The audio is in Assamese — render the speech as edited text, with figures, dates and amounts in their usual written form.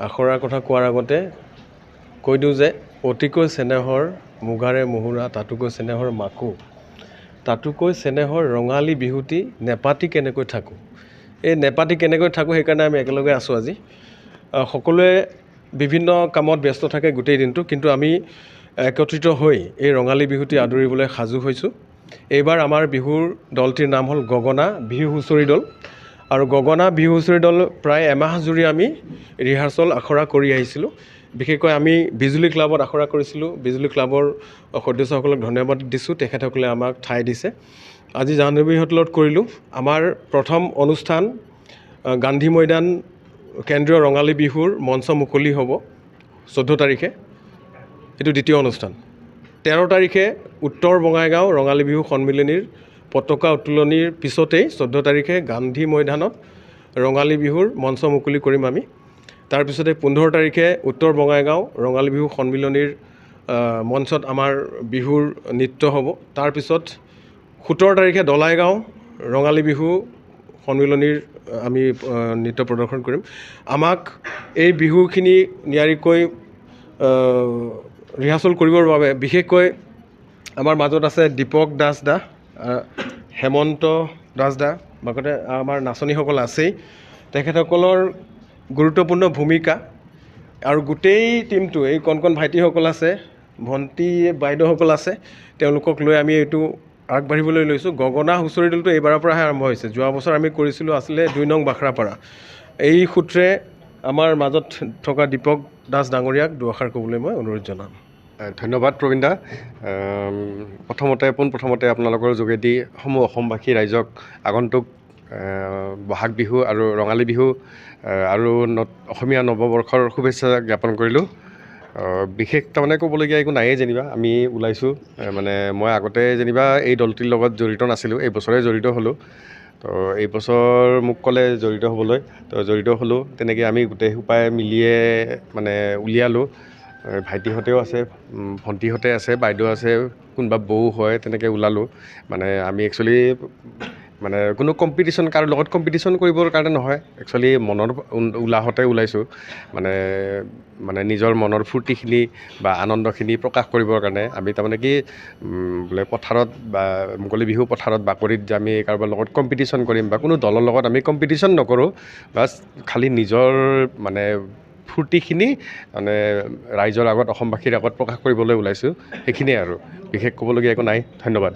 আখৰাৰ কথা কোৱাৰ আগতে কৈ দিওঁ যে অতিকৈ চেনেহৰ মুগাৰে মুহুৰা তাতোকৈ চেনেহৰ মাকো তাতোকৈ চেনেহৰ ৰঙালী বিহুটি নেপাতি কেনেকৈ থাকোঁ। এই নেপাতি কেনেকৈ থাকোঁ সেইকাৰণে আমি একেলগে আছোঁ আজি। সকলোৱে বিভিন্ন কামত ব্যস্ত থাকে গোটেই দিনটো, কিন্তু আমি একত্ৰিত হৈ এই ৰঙালী বিহুটি আদৰিবলৈ সাজু হৈছোঁ। এইবাৰ আমাৰ বিহুৰ দলটিৰ নাম হ'ল গগনা বিহু হুঁচৰি দল। আৰু গগনা বিহু হুঁচৰি দল প্ৰায় এমাহ জুৰি আমি ৰিহাৰ্চল আখৰা কৰি আহিছিলোঁ। বিশেষকৈ আমি বিজুলী ক্লাবত আখৰা কৰিছিলোঁ। বিজুলী ক্লাবৰ সদস্যসকলক ধন্যবাদ দিছোঁ, তেখেতসকলে আমাক ঠাই দিছে। আজি জাহ্নবী হোটেলত কৰিলোঁ। আমাৰ প্ৰথম অনুষ্ঠান গান্ধী মৈদান কেন্দ্ৰীয় ৰঙালী বিহুৰ মঞ্চ মুকলি হ'ব 14 তাৰিখে। এইটো দ্বিতীয় অনুষ্ঠান। 13 তাৰিখে উত্তৰ বঙাইগাঁও ৰঙালী বিহু সন্মিলনীৰ পতাকা উত্তোলনীৰ পিছতেই 14 তাৰিখে গান্ধী মৈদানত ৰঙালী বিহুৰ মঞ্চ মুকলি কৰিম আমি। তাৰপিছতে 15 তাৰিখে উত্তৰ বঙাইগাঁও ৰঙালী বিহু সন্মিলনীৰ মঞ্চত আমাৰ বিহুৰ নৃত্য হ'ব। তাৰপিছত 17 তাৰিখে দলাইগাঁও ৰঙালী বিহু সন্মিলনীৰ আমি নৃত্য প্ৰদৰ্শন কৰিম। আমাক এই বিহুখিনি নিয়াৰিকৈ ৰিহাৰ্চল কৰিবৰ বাবে বিশেষকৈ আমাৰ মাজত আছে দীপক দাস দা, হেমন্ত দাস দা, লগতে আমাৰ নাচনীসকল আছেই। তেখেতসকলৰ গুৰুত্বপূৰ্ণ ভূমিকা আৰু গোটেই টীমটো, এই কণ ভাইটিসকল আছে, ভণ্টি বাইদেউসকল আছে, তেওঁলোকক লৈ আমি এইটো আগবাঢ়িবলৈ লৈছোঁ। গগনা হুঁচৰি দলটো এইবাৰৰ পৰাহে আৰম্ভ হৈছে। যোৱা বছৰ আমি কৰিছিলোঁ আছিলে 2 নং বাখৰাপাৰা। এই সূত্ৰে আমাৰ মাজত থকা দীপক দাস ডাঙৰীয়াক দুআষাৰ ক'বলৈ মই অনুৰোধ জনাম। ধন্যবাদ প্ৰবীণ দা। পোনপ্ৰথমতে আপোনালোকৰ যোগেদি সমূহ অসমবাসী ৰাইজক আগন্তুক বহাগ বিহু আৰু ৰঙালী বিহু আৰু অসমীয়া নৱবৰ্ষৰ শুভেচ্ছা জ্ঞাপন কৰিলোঁ। বিশেষ তাৰমানে ক'বলগীয়া একো নায়েই যেনিবা। আমি ওলাইছোঁ, মানে মই আগতে যেনিবা এই দলটিৰ লগত জড়িত নাছিলোঁ, এই বছৰে জড়িত হ'লোঁ। তো এই বছৰ মোক ক'লে জড়িত হ'বলৈ, তো জড়িত হ'লোঁ। তেনেকৈ আমি গোটেইসোপাই মিলিয়ে মানে উলিয়ালোঁ। ভাইটিহঁতেও আছে, ভণ্টিহঁতে আছে, বাইদেউ আছে, কোনোবা বৌ হয়, তেনেকৈ ওলালোঁ। মানে আমি একচুৱেলি মানে কোনো কম্পিটিশ্যন, কাৰো লগত কম্পিটিশ্যন কৰিবৰ কাৰণে নহয়, একচুৱেলি মনৰ উলাহতে ওলাইছোঁ। মানে নিজৰ মনৰ ফূৰ্তিখিনি বা আনন্দখিনি প্ৰকাশ কৰিবৰ কাৰণে আমি তাৰমানে কি বোলে পথাৰত বা মুকলি বিহু পথাৰত বাকৰিত যে আমি কাৰোবাৰ লগত কম্পিটিশ্যন কৰিম বা কোনো দলৰ লগত আমি কম্পিটিশ্যন নকৰোঁ। বাছ খালি নিজৰ মানে ফূৰ্তিখিনি মানে ৰাইজৰ আগত, অসমবাসীৰ আগত প্ৰকাশ কৰিবলৈ ওলাইছোঁ। সেইখিনিয়ে আৰু বিশেষ ক'বলগীয়া একো নাই। ধন্যবাদ।